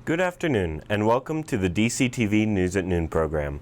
Good afternoon, and welcome to the DCTV News at Noon program.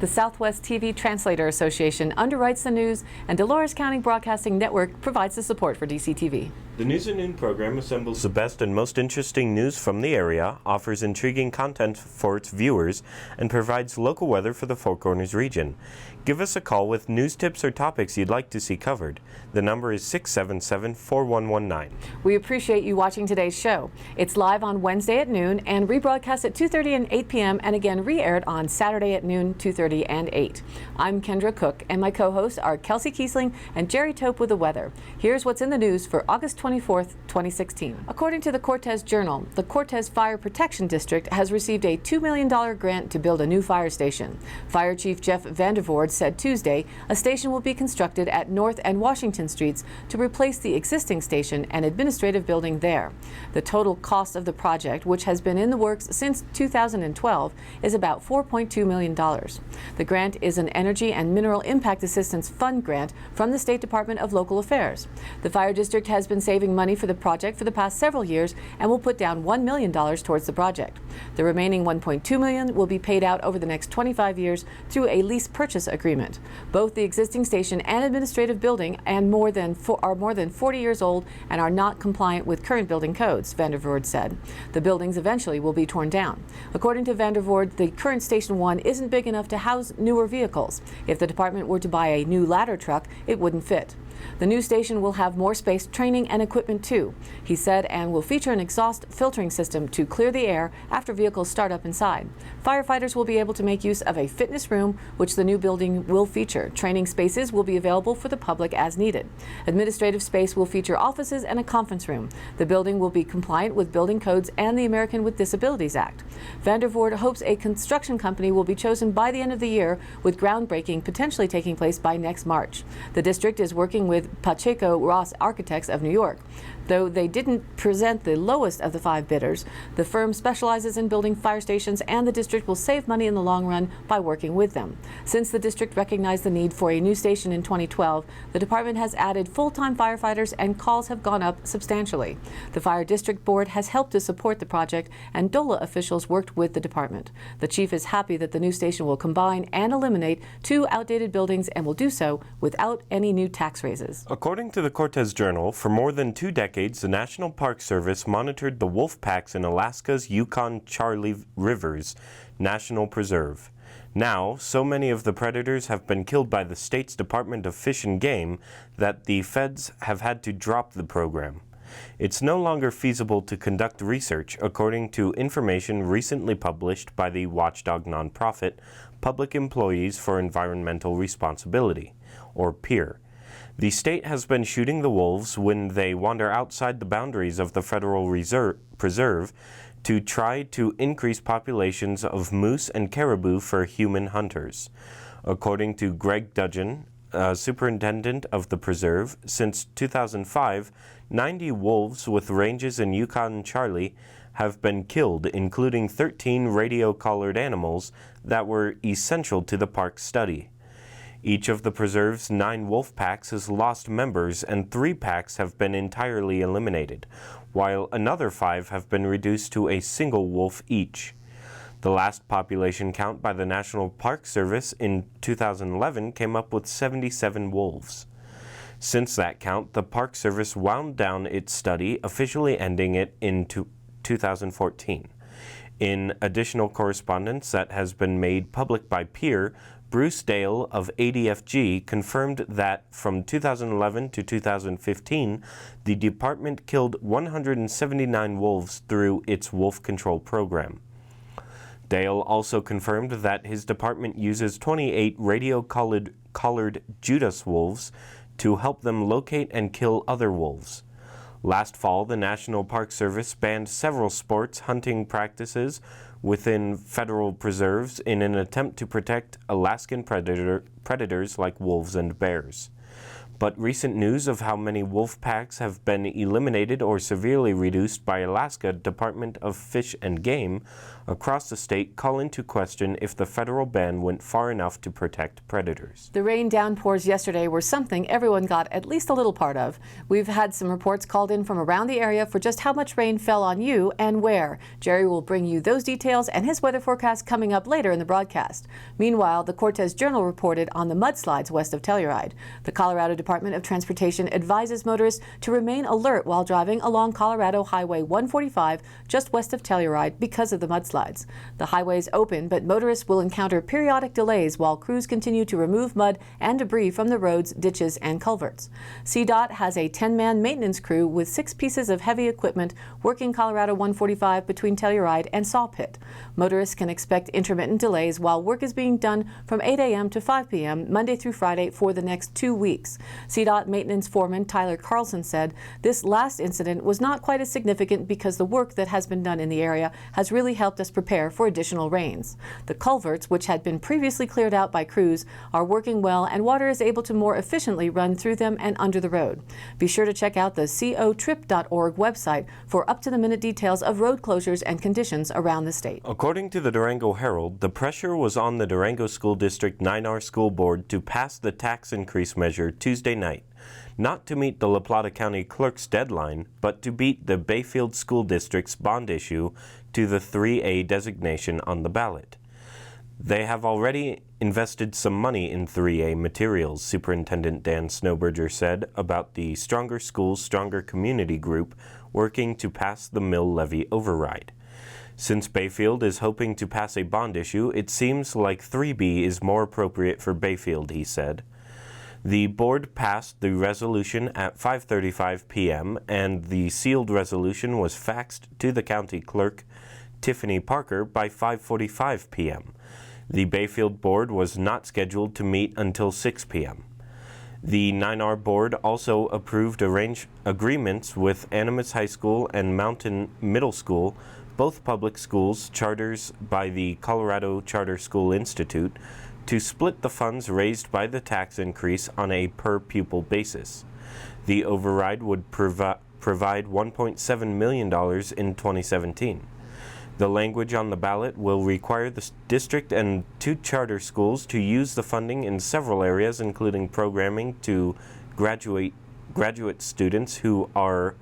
The Southwest TV Translator Association underwrites the news, and Dolores County Broadcasting Network provides the support for DCTV. The News at Noon program assembles the best and most interesting news from the area, offers intriguing content for its viewers, and provides local weather for the Four Corners region. Give us a call with news tips or topics you'd like to see covered. The number is 677-4119. We appreciate you watching today's show. It's live on Wednesday at noon and rebroadcast at 2:30 and 8 p.m. and again re-aired on Saturday at noon, 2:30 and 8. I'm Kendra Cook, and my co-hosts are Kelsey Kiesling and Jerry Tope with the weather. Here's what's in the news for August 24th, 2016. According to the Cortez Journal, the Cortez Fire Protection District has received a $2 million grant to build a new fire station. Fire Chief Jeff Vandervoort said Tuesday a station will be constructed at North and Washington Streets to replace the existing station and administrative building there. The total cost of the project, which has been in the works since 2012, is about $4.2 million. The grant is an Energy and Mineral Impact Assistance Fund grant from the State Department of Local Affairs. The fire district has been saving money for the project for the past several years and will put down $1 million towards the project. The remaining $1.2 million will be paid out over the next 25 years through a lease purchase agreement. Both the existing station and administrative building are more than 40 years old and are not compliant with current building codes, Vandervoort said. The buildings eventually will be torn down. According to Vandervoort, the current Station 1 isn't big enough to house newer vehicles. If the department were to buy a new ladder truck, it wouldn't fit. The new station will have more space, training, and equipment too, he said, and will feature an exhaust filtering system to clear the air after vehicles start up inside. Firefighters will be able to make use of a fitness room, which the new building will feature. Training spaces will be available for the public as needed. Administrative space will feature offices and a conference room. The building will be compliant with building codes and the American with Disabilities Act. Vandervoort hopes a construction company will be chosen by the end of the year, with groundbreaking potentially taking place by next March. The district is working with Pacheco Ross Architects of New York. Though they didn't present the lowest of the 5 bidders, the firm specializes in building fire stations, and the district will save money in the long run by working with them. Since the district recognized the need for a new station in 2012, the department has added full-time firefighters and calls have gone up substantially. The Fire District Board has helped to support the project, and DOLA officials worked with the department. The chief is happy that the new station will combine and eliminate 2 outdated buildings and will do so without any new tax raises. According to the Cortez Journal, for more than 2 decades, the National Park Service monitored the wolf packs in Alaska's Yukon-Charlie Rivers National Preserve. Now, so many of the predators have been killed by the state's Department of Fish and Game that the feds have had to drop the program. It's no longer feasible to conduct research, according to information recently published by the watchdog nonprofit Public Employees for Environmental Responsibility, or PEER. The state has been shooting the wolves when they wander outside the boundaries of the Federal Preserve to try to increase populations of moose and caribou for human hunters. According to Greg Dudgeon, superintendent of the preserve, since 2005, 90 wolves with ranges in Yukon-Charlie have been killed, including 13 radio-collared animals that were essential to the park's study. Each of the preserve's 9 wolf packs has lost members, and 3 packs have been entirely eliminated, while another 5 have been reduced to a single wolf each. The last population count by the National Park Service in 2011 came up with 77 wolves. Since that count, the Park Service wound down its study, officially ending it in 2014. In additional correspondence that has been made public by PEER, Bruce Dale of ADFG confirmed that from 2011 to 2015, the department killed 179 wolves through its wolf control program. Dale also confirmed that his department uses 28 radio-collared Judas wolves to help them locate and kill other wolves. Last fall, the National Park Service banned several sports hunting practices within federal preserves in an attempt to protect Alaskan predators like wolves and bears. But recent news of how many wolf packs have been eliminated or severely reduced by Alaska Department of Fish and Game across the state call into question if the federal ban went far enough to protect predators. The rain downpours yesterday were something everyone got at least a little part of. We've had some reports called in from around the area for just how much rain fell on you and where. Jerry will bring you those details and his weather forecast coming up later in the broadcast. Meanwhile, the Cortez Journal reported on the mudslides west of Telluride. The Colorado Department of Transportation advises motorists to remain alert while driving along Colorado Highway 145 just west of Telluride because of the mudslides. The highway is open, but motorists will encounter periodic delays while crews continue to remove mud and debris from the roads, ditches, and culverts. CDOT has a 10-man maintenance crew with 6 pieces of heavy equipment working Colorado 145 between Telluride and Saw Pit. Motorists can expect intermittent delays while work is being done from 8 a.m. to 5 p.m. Monday through Friday for the next 2 weeks. CDOT maintenance foreman Tyler Carlson said this last incident was not quite as significant because the work that has been done in the area has really helped us prepare for additional rains. The culverts, which had been previously cleared out by crews, are working well and water is able to more efficiently run through them and under the road. Be sure to check out the cotrip.org website for up-to-the-minute details of road closures and conditions around the state. According to the Durango Herald, the pressure was on the Durango School District 9R School Board to pass the tax increase measure Tuesday night, not to meet the La Plata County Clerk's deadline, but to beat the Bayfield School District's bond issue to the 3A designation on the ballot. They have already invested some money in 3A materials, Superintendent Dan Snowberger said about the Stronger Schools, Stronger Community group working to pass the mill levy override. Since Bayfield is hoping to pass a bond issue, it seems like 3B is more appropriate for Bayfield, he said. The board passed the resolution at 5:35 p.m. and the sealed resolution was faxed to the county clerk, Tiffany Parker, by 5:45 p.m. The Bayfield board was not scheduled to meet until 6 p.m. The 9R board also approved agreements with Animas High School and Mountain Middle School, both public schools, charters by the Colorado Charter School Institute, to split the funds raised by the tax increase on a per-pupil basis. The override would provide $1.7 million in 2017. The language on the ballot will require the district and 2 charter schools to use the funding in several areas, including programming to graduate students who are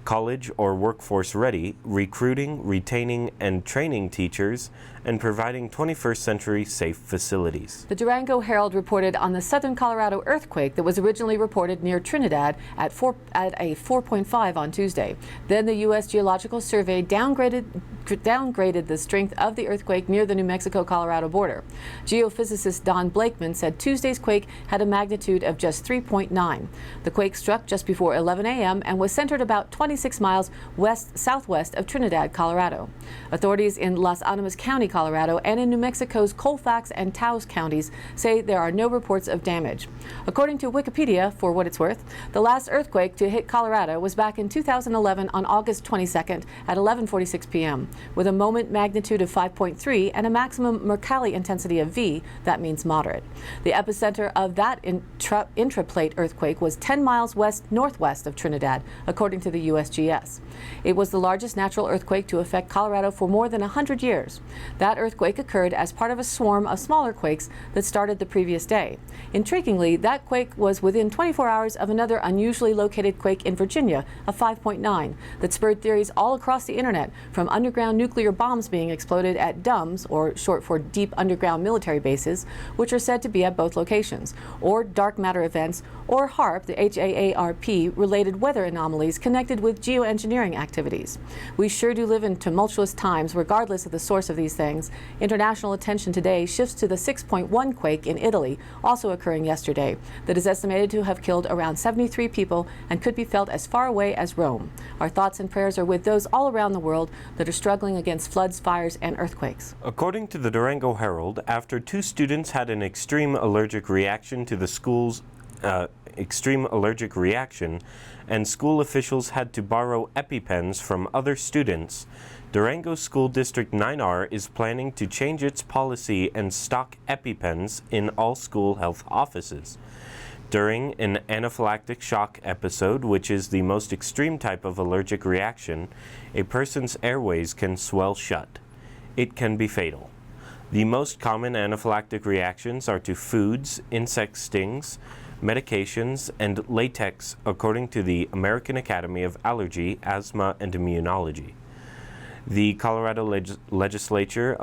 college or workforce ready, recruiting, retaining, and training teachers, and providing 21st century safe facilities. The Durango Herald reported on the southern Colorado earthquake that was originally reported near Trinidad at a 4.5 on Tuesday. Then the U.S. Geological Survey downgraded the strength of the earthquake near the New Mexico-Colorado border. Geophysicist Don Blakeman said Tuesday's quake had a magnitude of just 3.9. The quake struck just before 11 a.m. and was centered about 26 miles southwest of Trinidad, Colorado. Authorities in Las Animas County, Colorado, and in New Mexico's Colfax and Taos counties say there are no reports of damage. According to Wikipedia, for what it's worth, the last earthquake to hit Colorado was back in 2011 on August 22nd at 11:46 p.m. with a moment magnitude of 5.3 and a maximum Mercalli intensity of V, that means moderate. The epicenter of that intraplate earthquake was 10 miles west-northwest of Trinidad, according to the USGS. It was the largest natural earthquake to affect Colorado for more than 100 years. That earthquake occurred as part of a swarm of smaller quakes that started the previous day. Intriguingly, that quake was within 24 hours of another unusually located quake in Virginia, a 5.9, that spurred theories all across the internet, from underground nuclear bombs being exploded at DUMBs, or short for deep underground military bases, which are said to be at both locations, or dark matter events, or HAARP, the HAARP, related weather anomalies connected with geoengineering activities. We sure do live in tumultuous times, regardless of the source of these things. International attention today shifts to the 6.1 quake in Italy, also occurring yesterday, that is estimated to have killed around 73 people and could be felt as far away as Rome. Our thoughts and prayers are with those all around the world that are struggling against floods, fires, and earthquakes. According to the Durango Herald, after 2 students had an extreme allergic reaction to the school's and school officials had to borrow Epipens from other students, Durango School District 9R is planning to change its policy and stock Epipens in all school health offices. During an anaphylactic shock episode, which is the most extreme type of allergic reaction, a person's airways can swell shut. It can be fatal. The most common anaphylactic reactions are to foods, insect stings, medications, and latex, according to the American Academy of Allergy, Asthma, and Immunology. The Colorado legislature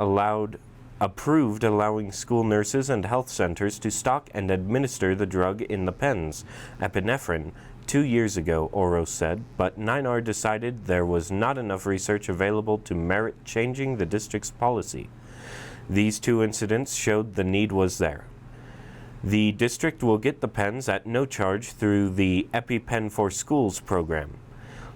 approved allowing school nurses and health centers to stock and administer the drug in the pens, epinephrine, 2 years ago, Oros said, but 9R decided there was not enough research available to merit changing the district's policy. These two incidents showed the need was there. The district will get the pens at no charge through the Epipen for Schools program.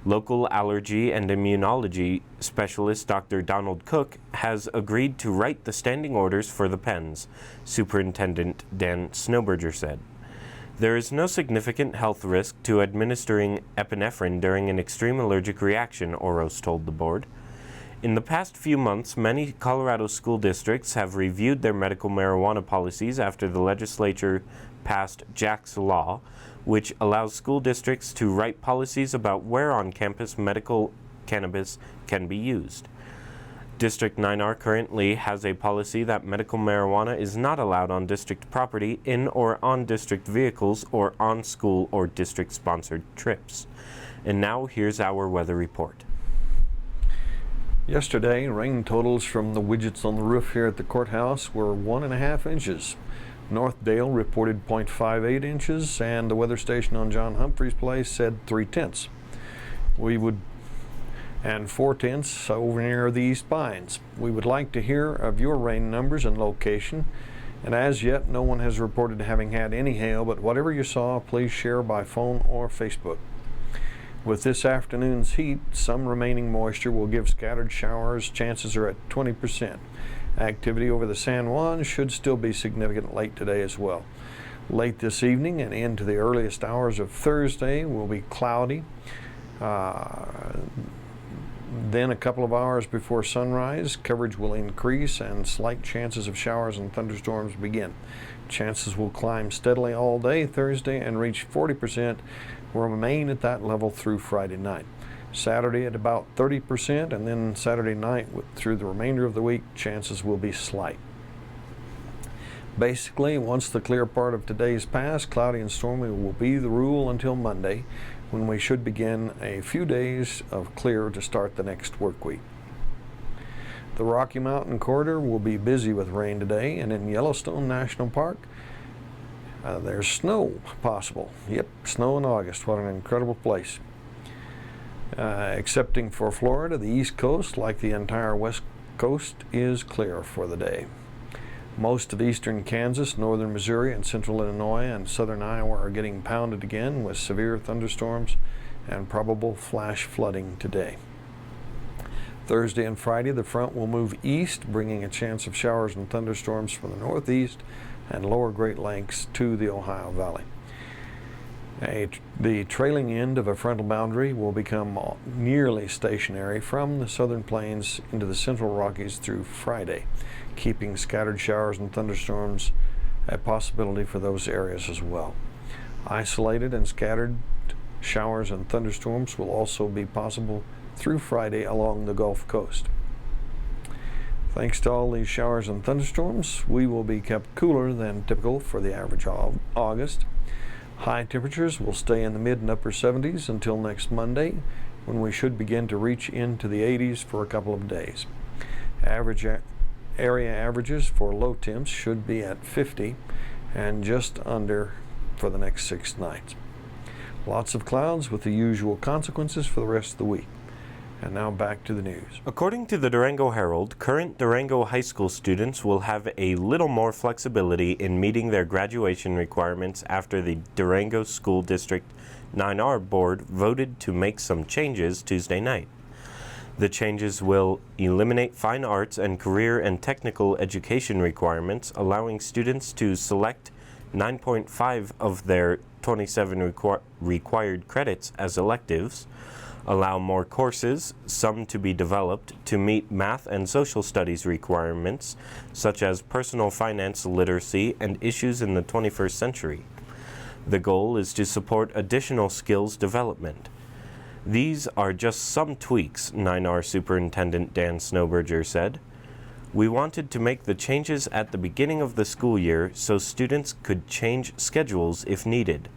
Local allergy and immunology specialist Dr. Donald Cook has agreed to write the standing orders for the pens, Superintendent Dan Snowberger said. There is no significant health risk to administering epinephrine during an extreme allergic reaction, Oros told the board. In the past few months, many Colorado school districts have reviewed their medical marijuana policies after the legislature passed Jack's Law, which allows school districts to write policies about where on campus medical cannabis can be used. District 9R currently has a policy that medical marijuana is not allowed on district property, in or on district vehicles, or on school or district-sponsored trips. And now here's our weather report. Yesterday, rain totals from the widgets on the roof here at the courthouse were 1.5 inches. Northdale reported 0.58 inches, and the weather station on John Humphrey's Place said 0.3. And 0.4 over near the East Pines. We would like to hear of your rain numbers and location, and as yet no one has reported having had any hail, but whatever you saw, please share by phone or Facebook. With this afternoon's heat, some remaining moisture will give scattered showers. Chances are at 20%. Activity over the San Juan should still be significant late today as well. Late this evening and into the earliest hours of Thursday will be cloudy. Then a couple of hours before sunrise, coverage will increase and slight chances of showers and thunderstorms begin. Chances will climb steadily all day Thursday and reach 40%, will remain at that level through Friday night. Saturday at about 30%, and then Saturday night through the remainder of the week, chances will be slight. Basically, once the clear part of today is past, cloudy and stormy will be the rule until Monday, when we should begin a few days of clear to start the next work week. The Rocky Mountain corridor will be busy with rain today, and in Yellowstone National Park, there's snow possible. Yep, snow in August. What an incredible place. Excepting for Florida, the East Coast, like the entire West Coast, is clear for the day. Most of eastern Kansas, northern Missouri, and central Illinois and southern Iowa are getting pounded again with severe thunderstorms and probable flash flooding today. Thursday and Friday, the front will move east, bringing a chance of showers and thunderstorms from the northeast and lower Great Lakes to the Ohio Valley. The trailing end of a frontal boundary will become nearly stationary from the southern plains into the central Rockies through Friday, keeping scattered showers and thunderstorms a possibility for those areas as well. Isolated and scattered showers and thunderstorms will also be possible through Friday along the Gulf Coast. Thanks to all these showers and thunderstorms, we will be kept cooler than typical for the average of August. High temperatures will stay in the mid and upper 70s until next Monday, when we should begin to reach into the 80s for a couple of days. Area averages for low temps should be at 50 and just under for the next 6 nights. Lots of clouds with the usual consequences for the rest of the week. And now back to the news. According to the Durango Herald, current Durango high school students will have a little more flexibility in meeting their graduation requirements after the Durango School District 9R board voted to make some changes Tuesday night. The changes will eliminate fine arts and career and technical education requirements, allowing students to select 9.5 of their 27 required credits as electives, allow more courses, some to be developed, to meet math and social studies requirements, such as personal finance literacy and issues in the 21st century. The goal is to support additional skills development. These are just some tweaks, 9R Superintendent Dan Snowberger said. We wanted to make the changes at the beginning of the school year so students could change schedules if needed.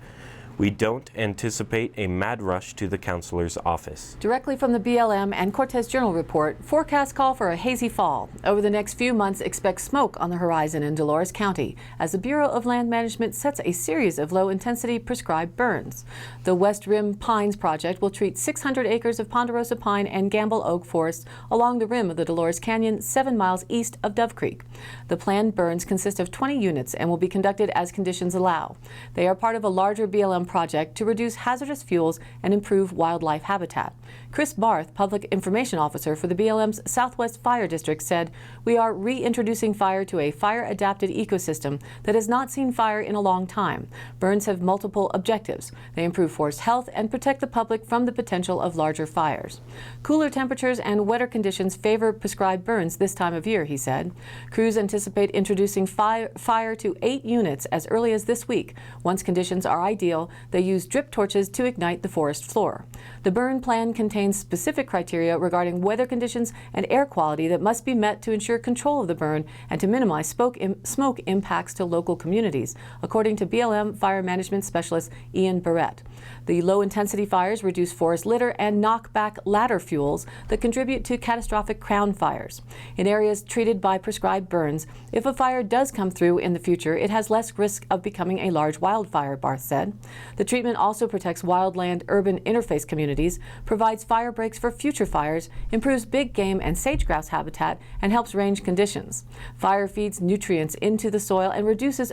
We don't anticipate a mad rush to the counselor's office. Directly from the BLM and Cortez Journal report, forecasts call for a hazy fall. Over the next few months, expect smoke on the horizon in Dolores County as the Bureau of Land Management sets a series of low-intensity prescribed burns. The West Rim Pines project will treat 600 acres of ponderosa pine and gamble oak forests along the rim of the Dolores Canyon, 7 miles east of Dove Creek. The planned burns consist of 20 units and will be conducted as conditions allow. They are part of a larger BLM project to reduce hazardous fuels and improve wildlife habitat. Chris Barth, Public Information Officer for the BLM's Southwest Fire District, said, "We are reintroducing fire to a fire-adapted ecosystem that has not seen fire in a long time. Burns have multiple objectives. They improve forest health and protect the public from the potential of larger fires. Cooler temperatures and wetter conditions favor prescribed burns this time of year," he said. Crews anticipate introducing fire to 8 units as early as this week. Once conditions are ideal, they use drip torches to ignite the forest floor. The burn plan contains specific criteria regarding weather conditions and air quality that must be met to ensure control of the burn and to minimize smoke impacts to local communities, according to BLM Fire Management Specialist Ian Barrett. The low-intensity fires reduce forest litter and knock back ladder fuels that contribute to catastrophic crown fires. In areas treated by prescribed burns, if a fire does come through in the future, it has less risk of becoming a large wildfire, Barth said. The treatment also protects wildland-urban interface communities, provides fire breaks for future fires, improves big game and sage-grouse habitat, and helps range conditions. Fire feeds nutrients into the soil and reduces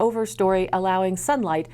overstory, allowing sunlight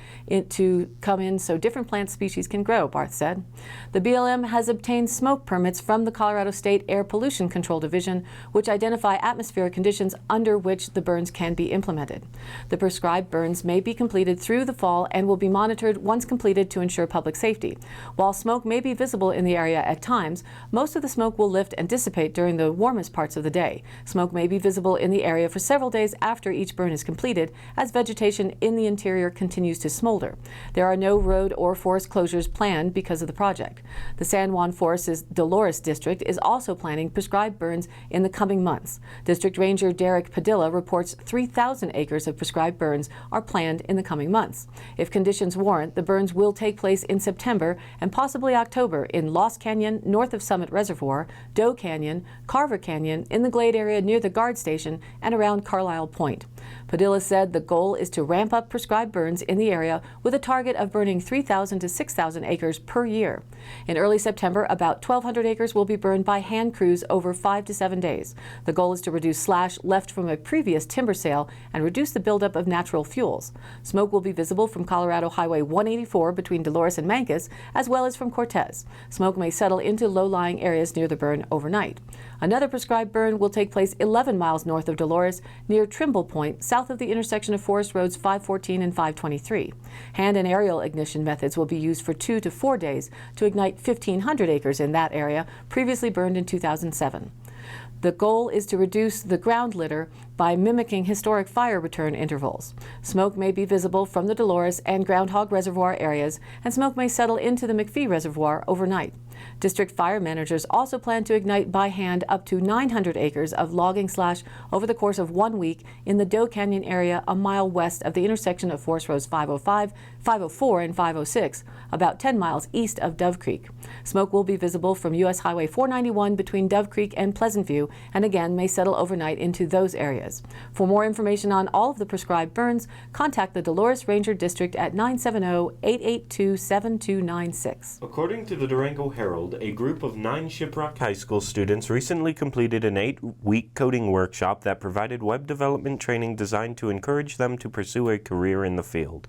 to come in so different plant species can grow, Barth said. The BLM has obtained smoke permits from the Colorado State Air Pollution Control Division, which identify atmospheric conditions under which the burns can be implemented. The prescribed burns may be completed through the fall and will be monitored once completed to ensure public safety. While smoke may be visible in the area at times, most of the smoke will lift and dissipate during the warmest parts of the day. Smoke may be visible in the area for several days after each burn is completed, as vegetation in the interior continues to smolder. There are no road or forest closures planned because of the project. The San Juan Forest's Dolores District is also planning prescribed burns in the coming months. District Ranger Derek Padilla reports 3,000 acres of prescribed burns are planned in the coming months. If conditions warrant, the burns will take place in September and possibly October in Lost Canyon, north of Summit Reservoir, Doe Canyon, Carver Canyon, in the Glade area near the guard station, and around Carlisle Point. Padilla said the goal is to ramp up prescribed burns in the area with a target of burning 3,000 to 6,000 acres per year. In early September, about 1,200 acres will be burned by hand crews over 5 to 7 days. The goal is to reduce slash left from a previous timber sale and reduce the buildup of natural fuels. Smoke will be visible from Colorado Highway 184 between Dolores and Mancos, as well as from Cortez. Smoke may settle into low-lying areas near the burn overnight. Another prescribed burn will take place 11 miles north of Dolores, near Trimble Point, south of the intersection of Forest Roads 514 and 523. Hand and aerial ignition methods will be used for 2 to 4 days to ignite 1,500 acres in that area, previously burned in 2007. The goal is to reduce the ground litter by mimicking historic fire return intervals. Smoke may be visible from the Dolores and Groundhog Reservoir areas, and smoke may settle into the McPhee Reservoir overnight. District fire managers also plan to ignite by hand up to 900 acres of logging slash over the course of 1 week in the Doe Canyon area a mile west of the intersection of Forest Roads 505, 504, and 506, about 10 miles east of Dove Creek. Smoke will be visible from U.S. Highway 491 between Dove Creek and Pleasant View, and again may settle overnight into those areas. For more information on all of the prescribed burns, contact the Dolores Ranger District at 970-882-7296. According to the Durango Herald, a group of 9 Shiprock High School students recently completed an 8-week coding workshop that provided web development training designed to encourage them to pursue a career in the field.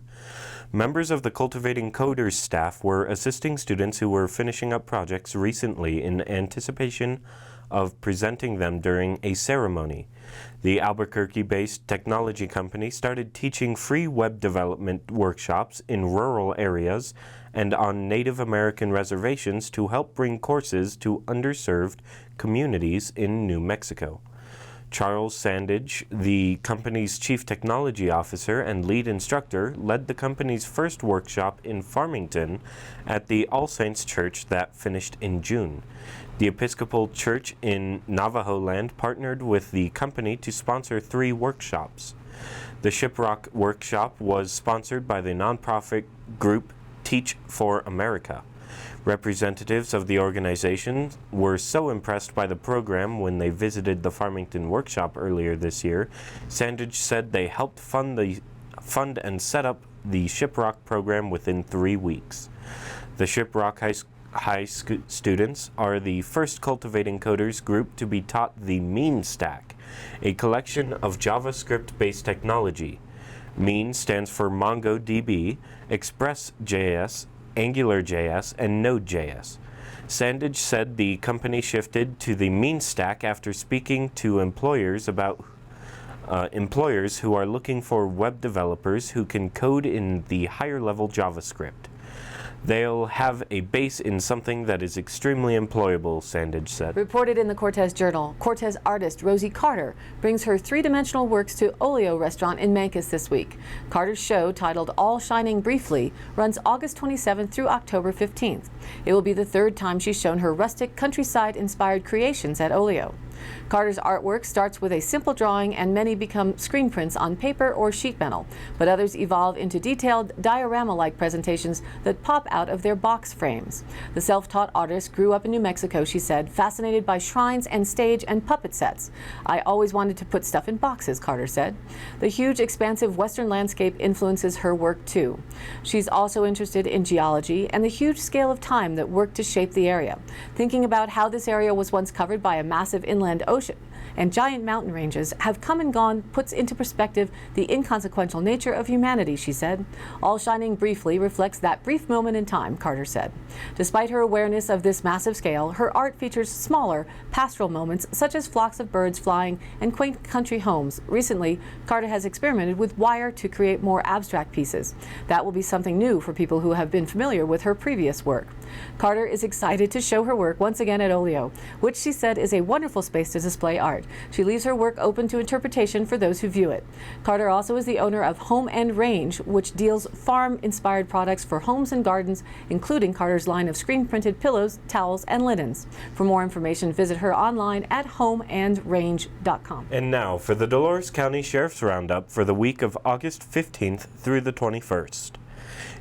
Members of the Cultivating Coders staff were assisting students who were finishing up projects recently in anticipation of presenting them during a ceremony. The Albuquerque-based technology company started teaching free web development workshops in rural areas and on Native American reservations to help bring courses to underserved communities in New Mexico. Charles Sandage, the company's chief technology officer and lead instructor, led the company's first workshop in Farmington at the All Saints Church that finished in June. The Episcopal Church in Navajo Land partnered with the company to sponsor 3 workshops. The Shiprock workshop was sponsored by the nonprofit group Teach for America. Representatives of the organization were so impressed by the program when they visited the Farmington workshop earlier this year. Sandage said they helped fund and set up the Shiprock program within 3 weeks. The Shiprock High students are the first cultivating coders group to be taught the Mean Stack, a collection of JavaScript-based technology. Mean stands for MongoDB, Express.js, AngularJS, and Node.js. Sandage said the company shifted to the Mean Stack after speaking to employers who are looking for web developers who can code in the higher-level JavaScript. They'll have a base in something that is extremely employable, Sandage said. Reported in the Cortez Journal, Cortez artist Rosie Carter brings her 3-dimensional works to Olio restaurant in Mancos this week. Carter's show, titled All Shining Briefly, runs August 27th through October 15th. It will be the 3rd time she's shown her rustic countryside-inspired creations at Olio. Carter's artwork starts with a simple drawing, and many become screen prints on paper or sheet metal, but others evolve into detailed diorama-like presentations that pop out of their box frames. The self-taught artist grew up in New Mexico, she said, fascinated by shrines and stage and puppet sets. I always wanted to put stuff in boxes, Carter said. The huge, expansive western landscape influences her work, too. She's also interested in geology and the huge scale of time that worked to shape the area, thinking about how this area was once covered by a massive inland ocean and giant mountain ranges have come and gone puts into perspective the inconsequential nature of humanity, she said. All Shining Briefly reflects that brief moment in time, Carter said. Despite her awareness of this massive scale, her art features smaller, pastoral moments such as flocks of birds flying and quaint country homes. Recently, Carter has experimented with wire to create more abstract pieces. That will be something new for people who have been familiar with her previous work. Carter is excited to show her work once again at Olio, which she said is a wonderful space to display art. She leaves her work open to interpretation for those who view it. Carter also is the owner of Home and Range, which deals farm-inspired products for homes and gardens, including Carter's line of screen-printed pillows, towels, and linens. For more information, visit her online at homeandrange.com. And now for the Dolores County Sheriff's Roundup for the week of August 15th through the 21st.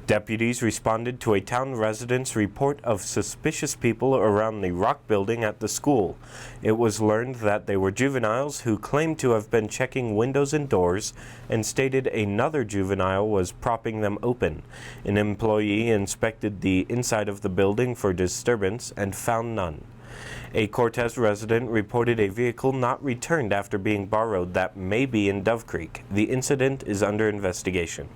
Deputies responded to a town resident's report of suspicious people around the rock building at the school. It was learned that they were juveniles who claimed to have been checking windows and doors and stated another juvenile was propping them open. An employee inspected the inside of the building for disturbance and found none. A Cortez resident reported a vehicle not returned after being borrowed that may be in Dove Creek. The incident is under investigation.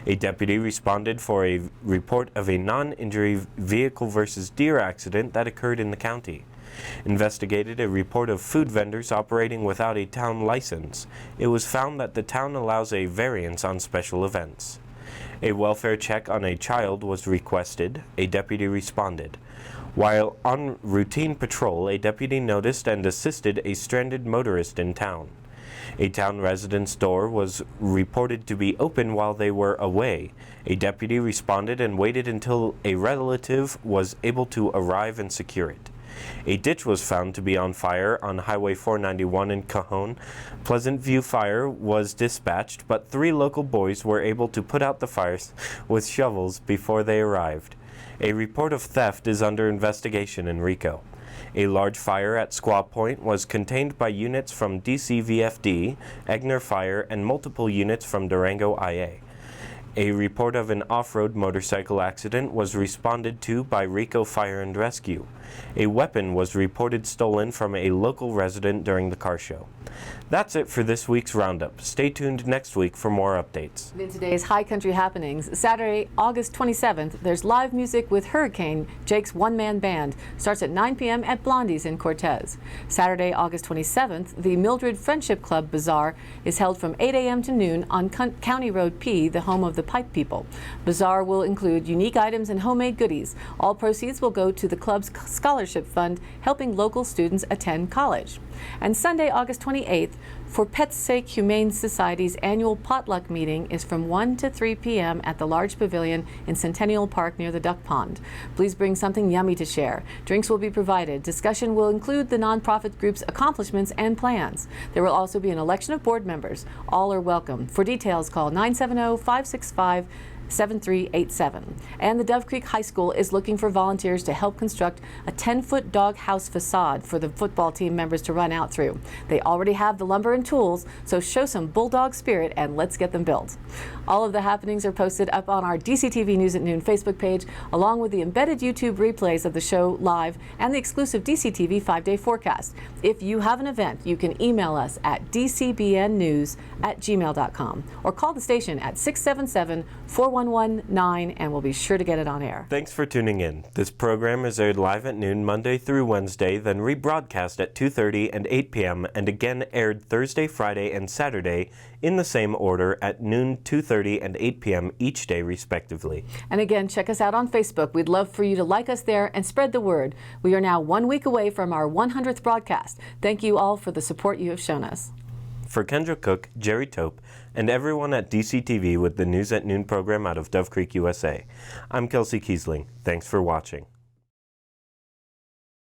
A deputy responded for a report of a non-injury vehicle versus deer accident that occurred in the county. Investigated a report of food vendors operating without a town license. It was found that the town allows a variance on special events. A welfare check on a child was requested. A deputy responded. While on routine patrol, a deputy noticed and assisted a stranded motorist in town. A town resident's door was reported to be open while they were away. A deputy responded and waited until a relative was able to arrive and secure it. A ditch was found to be on fire on Highway 491 in Cajon. Pleasant View Fire was dispatched, but 3 local boys were able to put out the fires with shovels before they arrived. A report of theft is under investigation in Rico. A large fire at Squaw Point was contained by units from DCVFD, Egner Fire, and multiple units from Durango IA. A report of an off-road motorcycle accident was responded to by Rico Fire and Rescue. A weapon was reported stolen from a local resident during the car show. That's it for this week's Roundup. Stay tuned next week for more updates. In today's High Country happenings, Saturday, August 27th, there's live music with Hurricane, Jake's one-man band. Starts at 9 p.m. at Blondie's in Cortez. Saturday, August 27th, the Mildred Friendship Club Bazaar is held from 8 a.m. to noon on County Road P, the home of the Pipe People. Bazaar will include unique items and homemade goodies. All proceeds will go to the club's scholarship fund, helping local students attend college. And Sunday, August 28th, For Pets' Sake Humane Society's annual potluck meeting is from 1 to 3 p.m. at the large pavilion in Centennial Park near the Duck Pond. Please bring something yummy to share. Drinks will be provided. Discussion will include the nonprofit group's accomplishments and plans. There will also be an election of board members. All are welcome. For details, call 970-565-7387. And the Dove Creek High School is looking for volunteers to help construct a 10-foot doghouse facade for the football team members to run out through. They already have the lumber and tools, so show some bulldog spirit and let's get them built. All of the happenings are posted up on our DCTV News at Noon Facebook page, along with the embedded YouTube replays of the show live and the exclusive DCTV 5-day forecast. If you have an event, you can email us at dcbnnews@gmail.com or call the station at 677-4119 and we'll be sure to get it on air. Thanks for tuning in. This program is aired live at noon Monday through Wednesday, then rebroadcast at 2:30 and 8 p.m. and again aired Thursday, Friday, and Saturday in the same order at noon, 2:30, and 8 p.m. each day, respectively. And again, check us out on Facebook. We'd love for you to like us there and spread the word. We are now 1 week away from our 100th broadcast. Thank you all for the support you have shown us. For Kendra Cook, Jerry Tope, and everyone at DCTV with the News at Noon program out of Dove Creek, USA, I'm Kelsey Kiesling. Thanks for watching.